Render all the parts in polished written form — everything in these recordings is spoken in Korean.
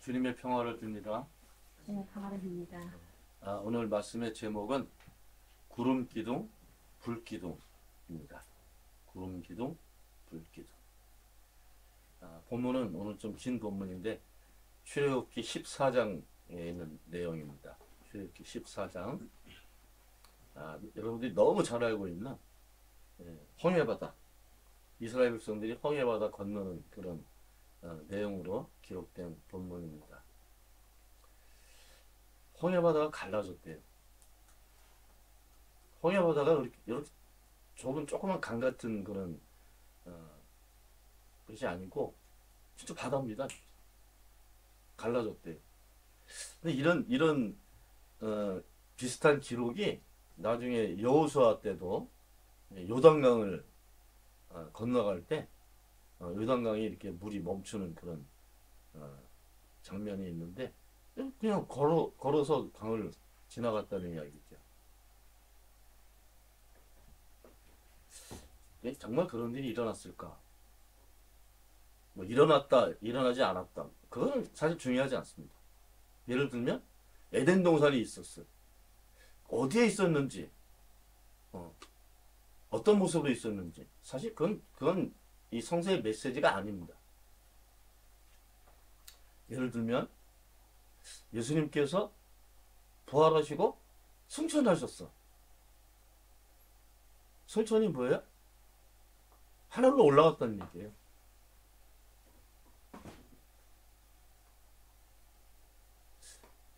주님의 평화를 빕니다. 네, 바랍니다. 오늘 말씀의 제목은 구름기둥, 불기둥입니다. 구름기둥, 불기둥. 본문은 오늘 좀 긴 본문인데 출애굽기 14장에 있는 내용입니다. 출애굽기 14장. 여러분들이 너무 잘 알고 있는 홍해바다. 이스라엘 백성들이 홍해바다 건너는 그런 내용으로 기록된 본문입니다. 홍해바다가 갈라졌대요. 홍해바다가 이렇게 좁은 조그만 강 같은 그런 것이 아니고 진짜 바다입니다. 갈라졌대요. 근데 이런 비슷한 기록이 나중에 여호수아 때도 요단강을 건너갈 때 요단강이 이렇게 물이 멈추는 그런 장면이 있는데 그냥 걸어서 강을 지나갔다는 이야기죠. 정말 그런 일이 일어났을까? 뭐 일어났다, 일어나지 않았다. 그건 사실 중요하지 않습니다. 예를 들면 에덴 동산이 있었어요. 어디에 있었는지, 어떤 모습으로 있었는지 사실 그건 이 성서의 메시지가 아닙니다. 예를 들면 예수님께서 부활하시고 승천하셨어. 승천이 뭐예요? 하늘로 올라갔다는 얘기예요.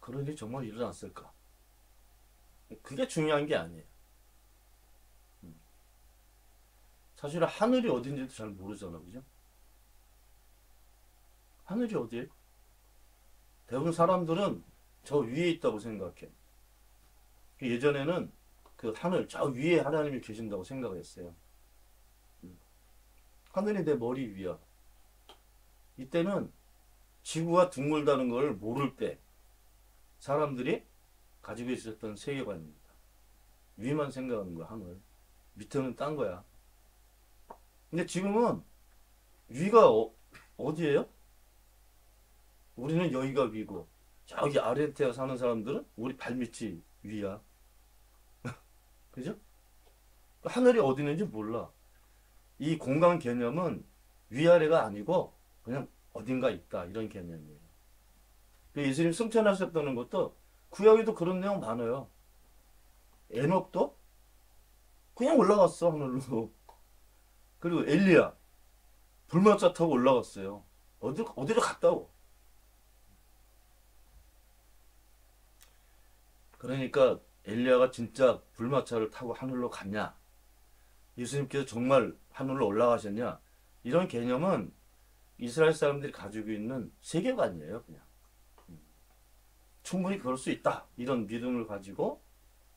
그런 일이 정말 일어났을까? 그게 중요한 게 아니에요. 사실 하늘이 어딘지도 잘 모르잖아, 그죠? 하늘이 어디에? 대부분 사람들은 저 위에 있다고 생각해. 예전에는 그 하늘, 저 위에 하나님이 계신다고 생각을 했어요. 하늘이 내 머리 위야. 이때는 지구가 둥글다는 걸 모를 때 사람들이 가지고 있었던 세계관입니다. 위만 생각하는 거야, 하늘. 밑에는 딴 거야. 근데 지금은 위가 어디예요? 우리는 여기가 위고 저기 아르헨티나 사는 사람들은 우리 발밑이 위야. 그죠? 하늘이 어디 있는지 몰라. 이 공간 개념은 위아래가 아니고 그냥 어딘가 있다 이런 개념이에요. 예수님 승천하셨다는 것도 구약에도 그런 내용 많아요. 에녹도 그냥 올라갔어 하늘로. 그리고 엘리야 불마차 타고 올라갔어요. 어디로 갔다고. 그러니까 엘리야가 진짜 불마차를 타고 하늘로 갔냐? 예수님께서 정말 하늘로 올라가셨냐? 이런 개념은 이스라엘 사람들이 가지고 있는 세계관이에요, 그냥. 충분히 그럴 수 있다. 이런 믿음을 가지고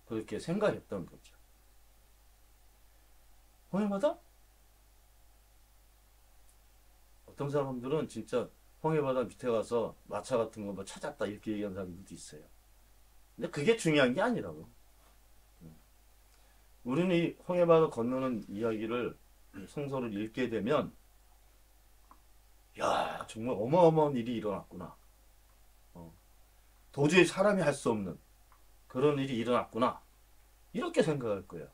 그렇게 생각했던 거죠. 홍해바다? 어떤 사람들은 진짜 홍해바다 밑에 가서 마차 같은 거 뭐 찾았다 이렇게 얘기하는 사람들도 있어요. 근데 그게 중요한 게 아니라고. 우리는 이 홍해바다 건너는 이야기를 성서를 읽게 되면 야 정말 어마어마한 일이 일어났구나. 도저히 사람이 할 수 없는 그런 일이 일어났구나. 이렇게 생각할 거예요.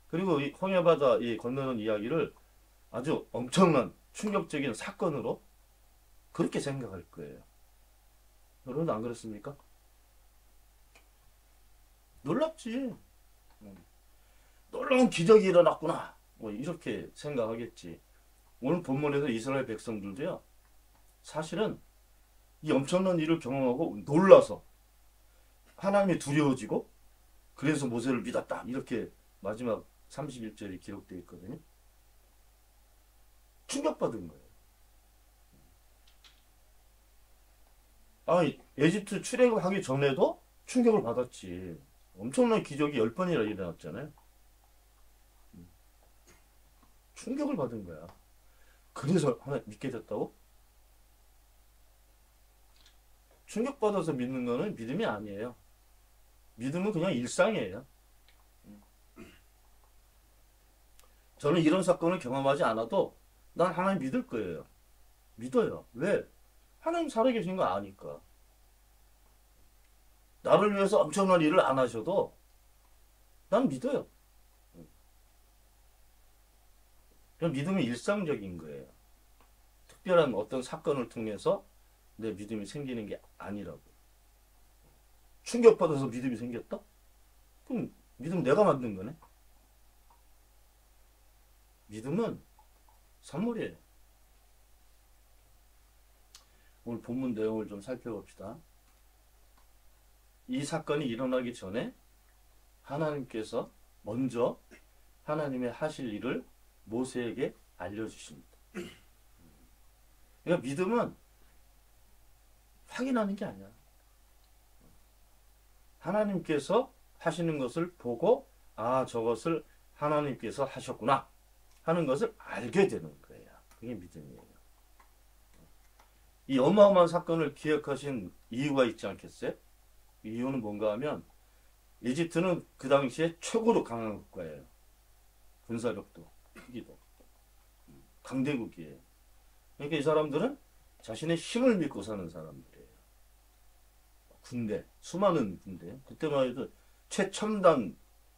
그리고 이 홍해바다 이 건너는 이야기를 아주 엄청난 충격적인 사건으로 그렇게 생각할 거예요. 여러분 안 그렇습니까? 놀랍지. 놀라운 기적이 일어났구나. 뭐 이렇게 생각하겠지. 오늘 본문에서 이스라엘 백성들도요. 사실은 이 엄청난 일을 경험하고 놀라서 하나님이 두려워지고 그래서 모세를 믿었다. 이렇게 마지막 31절이 기록되어 있거든요. 충격받은 거예요. 에집트 출애굽하기 전에도 충격을 받았지. 엄청난 기적이 10번이나 일어났잖아요. 충격을 받은 거야. 그래서 하나님 믿게 됐다고? 충격받아서 믿는 거는 믿음이 아니에요. 믿음은 그냥 일상이에요. 저는 이런 사건을 경험하지 않아도 난 하나님 믿을 거예요. 믿어요. 왜? 하나님 살아계신 거 아니까. 나를 위해서 엄청난 일을 안 하셔도 난 믿어요. 그냥 믿음이 일상적인 거예요. 특별한 어떤 사건을 통해서 내 믿음이 생기는 게 아니라고. 충격받아서 믿음이 생겼다? 그럼 믿음 내가 만든 거네? 믿음은 선물이에요. 오늘 본문 내용을 좀 살펴봅시다. 이 사건이 일어나기 전에 하나님께서 먼저 하나님의 하실 일을 모세에게 알려주십니다. 그러니까 믿음은 확인하는 게 아니야. 하나님께서 하시는 것을 보고 아 저것을 하나님께서 하셨구나 하는 것을 알게 되는 거예요. 그게 믿음이에요. 이 어마어마한 사건을 기획하신 이유가 있지 않겠어요? 이유는 뭔가 하면 이집트는 그 당시에 최고로 강한 국가예요. 군사력도 크기도 강대국이에요. 그러니까 이 사람들은 자신의 힘을 믿고 사는 사람들이에요. 군대, 수많은 군대. 그때만 해도 최첨단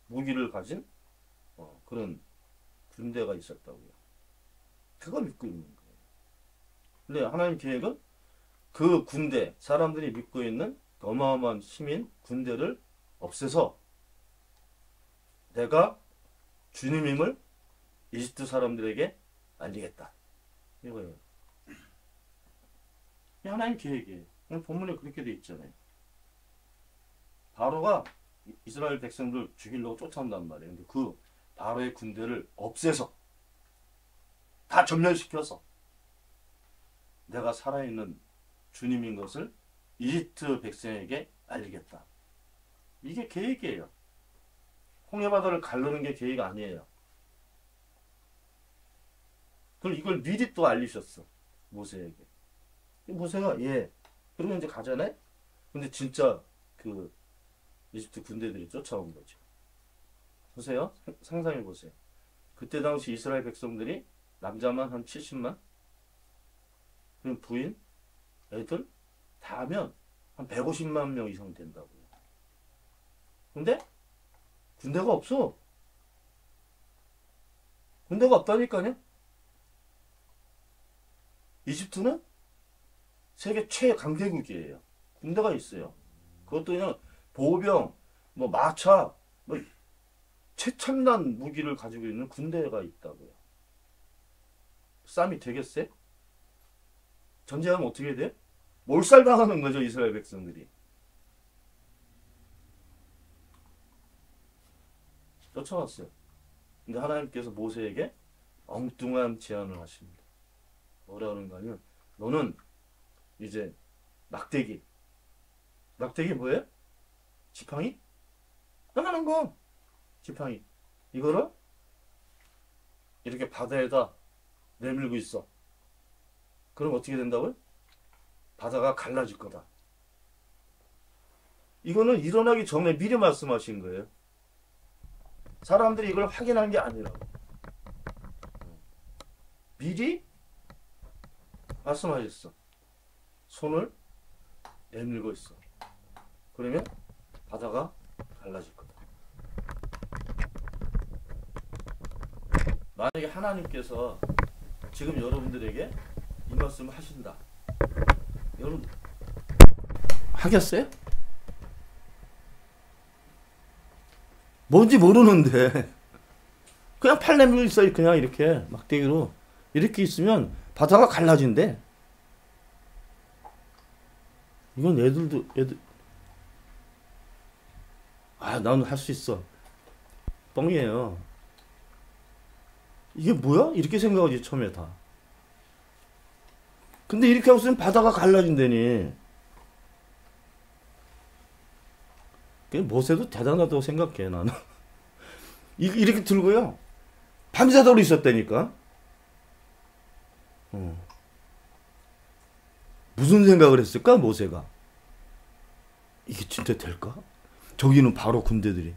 무기를 가진 그런 군대가 있었다고요. 그걸 믿고 있는 거예요. 근데 하나님 계획은 그 군대, 사람들이 믿고 있는 어마어마한 힘인 군대를 없애서 내가 주님임을 이집트 사람들에게 알리겠다. 이거예요. 이 하나님 계획이에요. 오늘 본문에 그렇게 돼 있잖아요. 바로가 이스라엘 백성들 죽이려고 쫓아온단 말이에요. 근데 그 바로의 군대를 없애서 다 전멸시켜서 내가 살아있는 주님인 것을 이집트 백성에게 알리겠다. 이게 계획이에요. 홍해바다를 가르는 게 계획 아니에요. 그럼 이걸 미리 또 알리셨어. 모세에게. 모세가 예. 그러면 이제 가잖아요. 근데 진짜 그 이집트 군대들이 쫓아온 거죠. 보세요. 상상해 보세요. 그때 당시 이스라엘 백성들이 남자만 한 70만, 그럼 부인, 애들 다 하면 한 150만 명 이상 된다고요. 근데 군대가 없어. 군대가 없다니까요. 이집트는 세계 최강대국이에요. 군대가 있어요. 그것도 그냥 보병, 뭐 마차, 뭐 최첨단 무기를 가지고 있는 군대가 있다고요. 싸움이 되겠어요? 전쟁하면 어떻게 돼? 몰살당하는 거죠, 이스라엘 백성들이. 쫓아왔어요. 근데 하나님께서 모세에게 엉뚱한 제안을 하십니다. 뭐라 그런가 하면 너는 이제 막대기 뭐예요? 지팡이? 나가는 거 지팡이 이거를 이렇게 바다에다 내밀고 있어. 그럼 어떻게 된다고요? 바다가 갈라질 거다. 이거는 일어나기 전에 미리 말씀하신 거예요. 사람들이 이걸 확인한 게 아니라고. 미리 말씀하셨어. 손을 내밀고 있어. 그러면 바다가 갈라질 거다. 만약에 하나님께서 지금 여러분들에게 이 말씀을 하신다. 여러분 하겠어요? 뭔지 모르는데 그냥 팔 내밀고 있어요. 그냥 이렇게 막대기로 이렇게 있으면 바다가 갈라진대. 이건 애들 나는 할 수 있어. 뻥이에요. 이게 뭐야? 이렇게 생각하지 처음에 다. 근데 이렇게 하고 있으면 바다가 갈라진다니. 모세도 대단하다고 생각해 나는. 이렇게 들고요. 밤새도록 있었다니까. 무슨 생각을 했을까 모세가? 이게 진짜 될까? 저기는 바로 군대들이.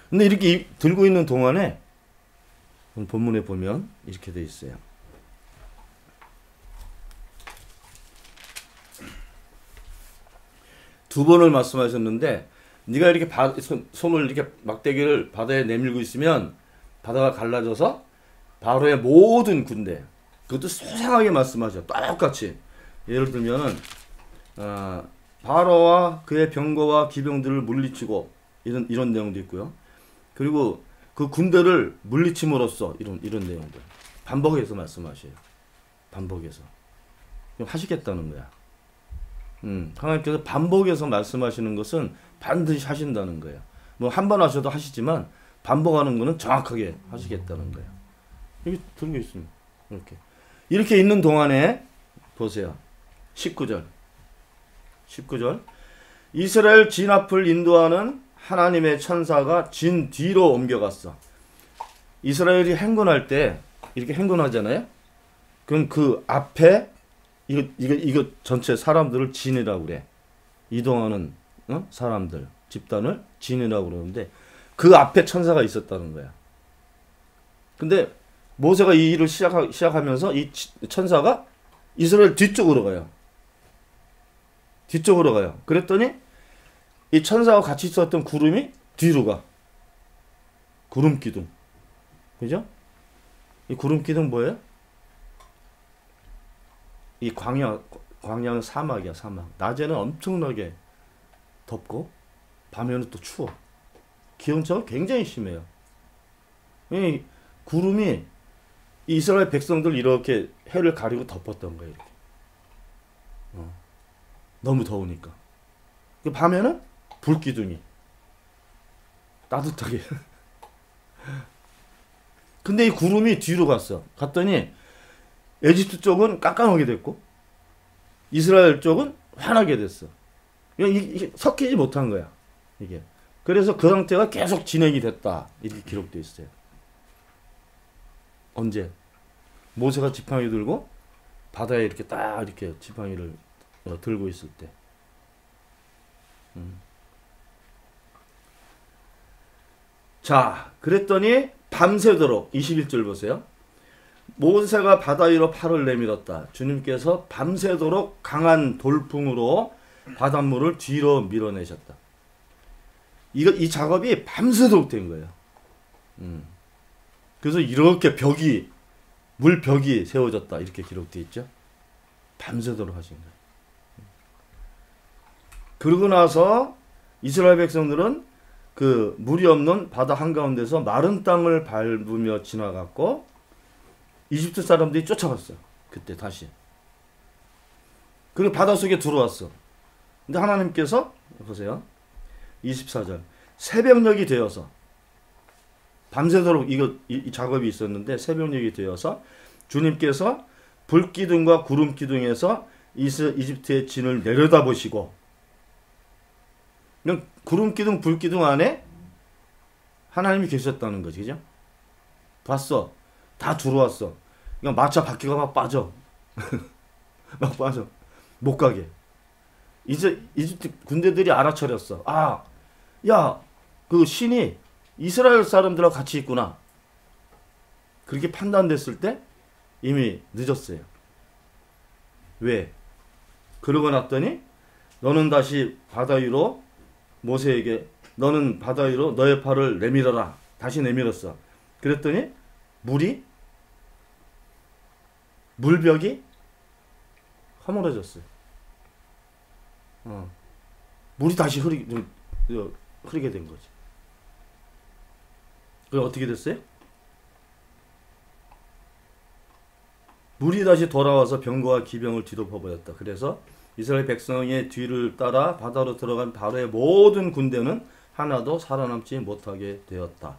근데 이렇게 들고 있는 동안에 본문에 보면 이렇게 돼 있어요. 두 번을 말씀하셨는데 네가 이렇게 손을 이렇게 막대기를 바다에 내밀고 있으면 바다가 갈라져서 바로의 모든 군대, 그것도 소상하게 말씀하죠. 똑같이. 예를 들면은 바로와 그의 병거와 기병들을 물리치고 이런 내용도 있고요. 그리고 그 군대를 물리침으로써 이런 내용들 반복해서 말씀하셔요. 반복해서 하시겠다는 거야. 하나님께서 반복해서 말씀하시는 것은 반드시 하신다는 거예요. 뭐 한 번 하셔도 하시지만 반복하는 거는 정확하게 하시겠다는 거예요. 여기 들고 있습니다. 이렇게 있는 동안에 보세요. 19절 이스라엘 진 앞을 인도하는 하나님의 천사가 진 뒤로 옮겨갔어. 이스라엘이 행군할 때 이렇게 행군하잖아요. 그럼 그 앞에 이거 전체 사람들을 진이라고 그래. 이동하는 사람들 집단을 진이라고 그러는데 그 앞에 천사가 있었다는 거야. 근데 모세가 이 일을 시작하면서 이 천사가 이스라엘 뒤쪽으로 가요. 그랬더니 이 천사와 같이 있었던 구름이 뒤로 가. 구름 기둥. 그죠? 이 구름 기둥 뭐예요? 이 광야는 사막이야, 사막. 낮에는 엄청나게 덥고 밤에는 또 추워. 기온차가 굉장히 심해요. 이 구름이 이스라엘 백성들 이렇게 해를 가리고 덮었던 거예요. 이렇게. 너무 더우니까. 밤에는 불기둥이 따뜻하게. 근데 이 구름이 뒤로 갔더니 에집트 쪽은 깜깜하게 됐고 이스라엘 쪽은 환하게 됐어. 이게 섞이지 못한 거야. 이게. 그래서 그 상태가 계속 진행이 됐다. 이렇게 기록되어 있어요. 언제? 모세가 지팡이 들고 바다에 이렇게 딱 이렇게 지팡이를 들고 있을 때. 자, 그랬더니 밤새도록 21절 보세요. 모세가 바다 위로 팔을 내밀었다. 주님께서 밤새도록 강한 돌풍으로 바닷물을 뒤로 밀어내셨다. 이 작업이 밤새도록 된 거예요. 그래서 이렇게 물벽이 세워졌다. 이렇게 기록되어 있죠. 밤새도록 하신 거예요. 그러고 나서 이스라엘 백성들은 그 물이 없는 바다 한가운데서 마른 땅을 밟으며 지나갔고 이집트 사람들이 쫓아갔어요. 그때 다시. 그리고 바닷속에 들어왔어. 근데 하나님께서 보세요. 24절. 새벽녘이 되어서 밤새도록 이 작업이 있었는데 새벽녘이 되어서 주님께서 불기둥과 구름기둥에서 이집트의 진을 내려다보시고 그냥 구름기둥 불기둥 안에 하나님이 계셨다는 거지. 그죠? 봤어. 다 들어왔어. 그냥 마차 바퀴가 막 빠져. 막 빠져. 못 가게. 이제 이집트 군대들이 알아차렸어. 아, 야, 그 신이 이스라엘 사람들하고 같이 있구나. 그렇게 판단됐을 때 이미 늦었어요. 왜? 그러고 났더니 너는 다시 바다 위로 모세에게 너는 바다 위로 너의 팔을 내밀어라. 다시 내밀었어. 그랬더니 물벽이 허물어졌어요. 물이 다시 흐르게 된 거지. 그럼 어떻게 됐어요? 물이 다시 돌아와서 병거와 기병을 뒤덮어버렸다. 그래서 이스라엘 백성의 뒤를 따라 바다로 들어간 바로의 모든 군대는 하나도 살아남지 못하게 되었다.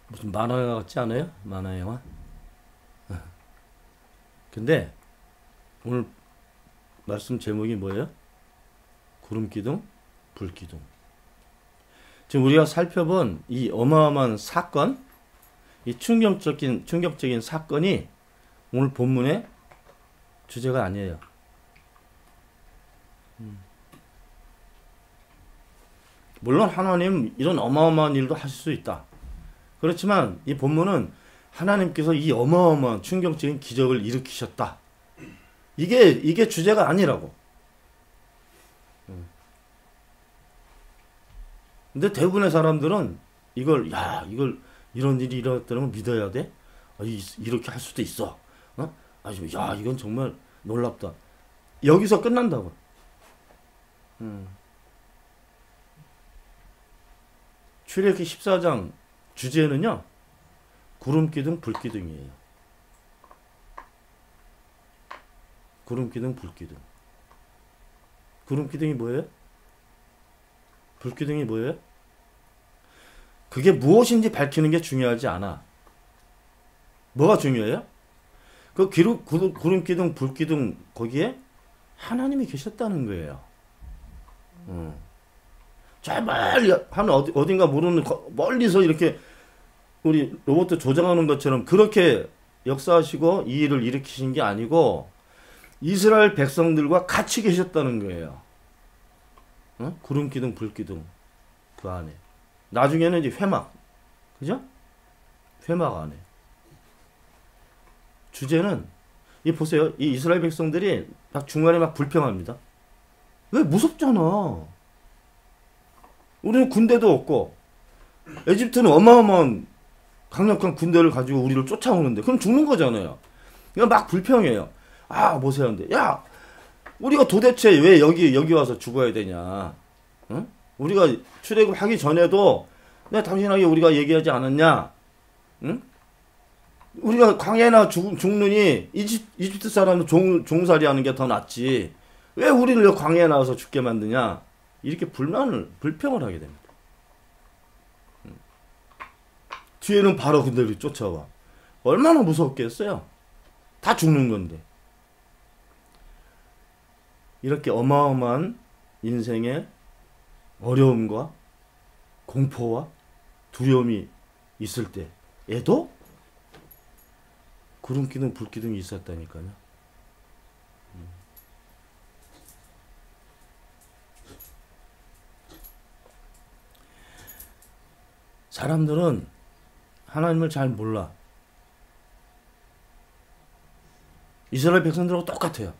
무슨 만화 같지 않아요? 만화 영화? 근데 오늘 말씀 제목이 뭐예요? 구름기둥, 불기둥. 지금 우리가 살펴본 이 어마어마한 사건, 이 충격적인 사건이 오늘 본문의 주제가 아니에요. 물론 하나님 이런 어마어마한 일도 하실 수 있다. 그렇지만 이 본문은 하나님께서 이 어마어마한 충격적인 기적을 일으키셨다. 이게 주제가 아니라고. 근데 대부분의 사람들은 이걸 이런 일이 일어났다는 걸 믿어야 돼? 이렇게 할 수도 있어. 이건 정말 놀랍다. 여기서 끝난다고. 출애굽기 14장 주제는요, 구름기둥 불기둥이에요. 구름기둥 불기둥. 구름기둥이 뭐예요? 불기둥이 뭐예요? 그게 무엇인지 밝히는 게 중요하지 않아. 뭐가 중요해요? 그 구름기둥 불기둥 거기에 하나님이 계셨다는 거예요. 저 멀리 어딘가 모르는 멀리서 이렇게 우리 로봇 조정하는 것처럼 그렇게 역사하시고 이 일을 일으키신 게 아니고 이스라엘 백성들과 같이 계셨다는 거예요. 구름기둥 불기둥 그 안에. 나중에는 이제 회막, 그죠? 회막 안에. 주제는 이 보세요. 이 이스라엘 백성들이 막 중간에 막 불평합니다. 왜? 무섭잖아. 우리는 군대도 없고 에집트는 어마어마한 강력한 군대를 가지고 우리를 쫓아오는데 그럼 죽는 거잖아요. 그러니까 막 불평해요. 모세한테 야, 우리가 도대체 왜 여기 와서 죽어야 되냐? 응? 우리가 출애굽하기 전에도 내가 당신에게 우리가 얘기하지 않았냐? 응? 우리가 광야나 죽느니 이집트 사람은 종살이 하는 게 더 낫지. 왜 우리를 광야에 나와서 죽게 만드냐? 이렇게 불평을 하게 됩니다. 뒤에는 바로 군대들이 쫓아와. 얼마나 무섭겠어요? 다 죽는 건데. 이렇게 어마어마한 인생의 어려움과 공포와 두려움이 있을 때에도 구름기둥 불기둥이 있었다니까요. 사람들은 하나님을 잘 몰라. 이스라엘 백성들하고 똑같아요.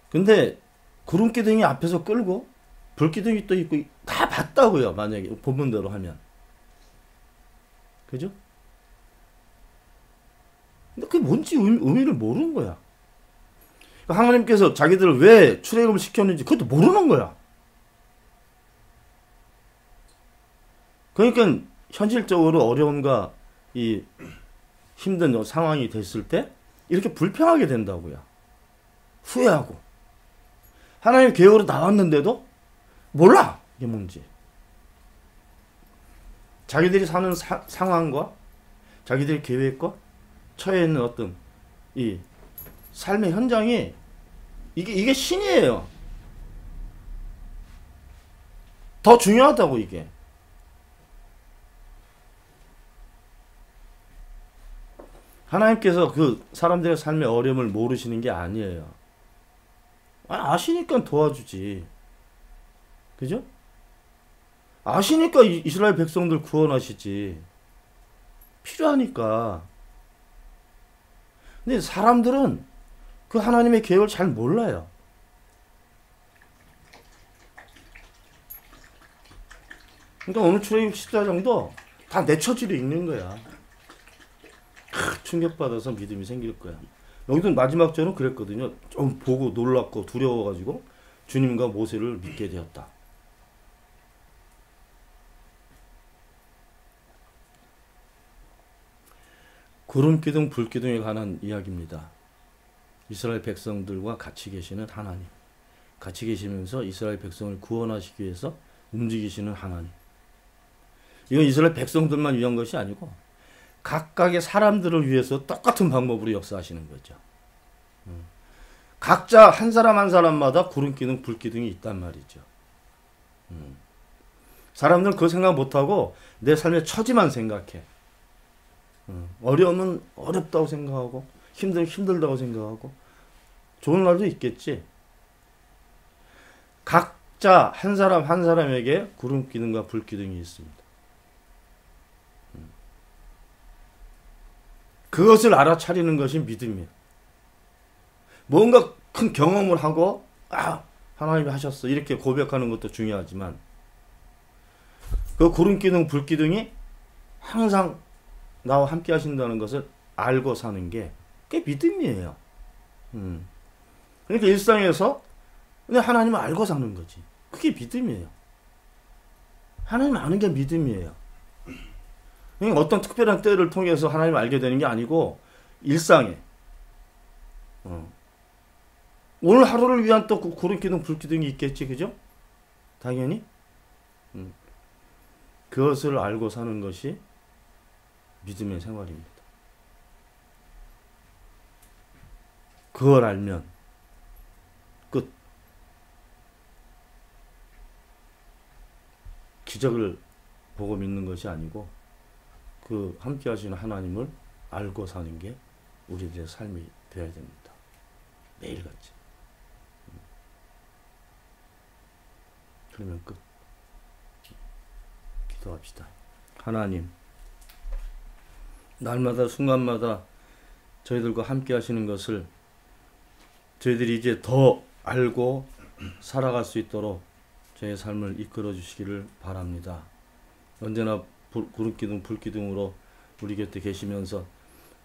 근데 구름기둥이 앞에서 끌고 불기둥이 또 있고 다 봤다고요. 만약에 본문대로 하면. 그죠? 근데 그게 뭔지 의미를 모르는 거야. 하나님께서 자기들을 왜 출애굽을 시켰는지 그것도 모르는 거야. 그러니까 현실적으로 어려움과 이 힘든 상황이 됐을 때 이렇게 불평하게 된다고요. 후회하고. 하나님 계획으로 나왔는데도 몰라. 이게 뭔지. 자기들이 사는 상황과 자기들의 계획과 처해 있는 어떤 이 삶의 현장이 이게 신이에요. 더 중요하다고 이게. 하나님께서 그 사람들의 삶의 어려움을 모르시는 게 아니에요. 아시니까 도와주지. 그죠? 아시니까 이스라엘 백성들 구원하시지. 필요하니까. 근데 사람들은 그 하나님의 계획을 잘 몰라요. 그러니까 오늘 출애굽 14장도 다 내 처지로 읽는 거야. 충격받아서 믿음이 생길 거야. 여기도 마지막 절은 그랬거든요. 좀 보고 놀랍고 두려워가지고 주님과 모세를 믿게 되었다. 구름기둥 불기둥에 관한 이야기입니다. 이스라엘 백성들과 같이 계시는 하나님. 같이 계시면서 이스라엘 백성을 구원하시기 위해서 움직이시는 하나님. 이건 이스라엘 백성들만 위한 것이 아니고 각각의 사람들을 위해서 똑같은 방법으로 역사하시는 거죠. 각자 한 사람 한 사람마다 구름기둥 불기둥이 있단 말이죠. 사람들은 그거 생각 못하고 내 삶의 처지만 생각해. 어려움은 어렵다고 생각하고 힘들면 힘들다고 생각하고 좋은 날도 있겠지. 각자 한 사람 한 사람에게 구름기둥과 불기둥이 있습니다. 그것을 알아차리는 것이 믿음이에요. 뭔가 큰 경험을 하고 하나님이 하셨어 이렇게 고백하는 것도 중요하지만 그 구름기둥 불기둥이 항상 나와 함께 하신다는 것을 알고 사는 게 그게 믿음이에요. 그러니까 일상에서 그냥 하나님을 알고 사는 거지. 그게 믿음이에요. 하나님 아는 게 믿음이에요. 그러니까 어떤 특별한 때를 통해서 하나님을 알게 되는 게 아니고 일상에 오늘 하루를 위한 또 구름기둥 불기둥이 있겠지, 그죠? 당연히 그것을 알고 사는 것이 믿음의 생활입니다. 그걸 알면 끝. 기적을 보고 믿는 것이 아니고 그 함께 하시는 하나님을 알고 사는 게 우리들의 삶이 되어야 됩니다. 매일같이. 그러면 끝. 기도합시다. 하나님, 날마다 순간마다 저희들과 함께 하시는 것을 저희들이 이제 더 알고 살아갈 수 있도록 저의 삶을 이끌어 주시기를 바랍니다. 언제나 구름기둥 불기둥으로 우리 곁에 계시면서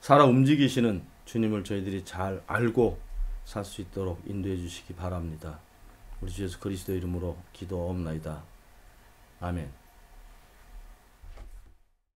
살아 움직이시는 주님을 저희들이 잘 알고 살 수 있도록 인도해 주시기 바랍니다. 우리 주 예수 그리스도 이름으로 기도하옵나이다. 아멘.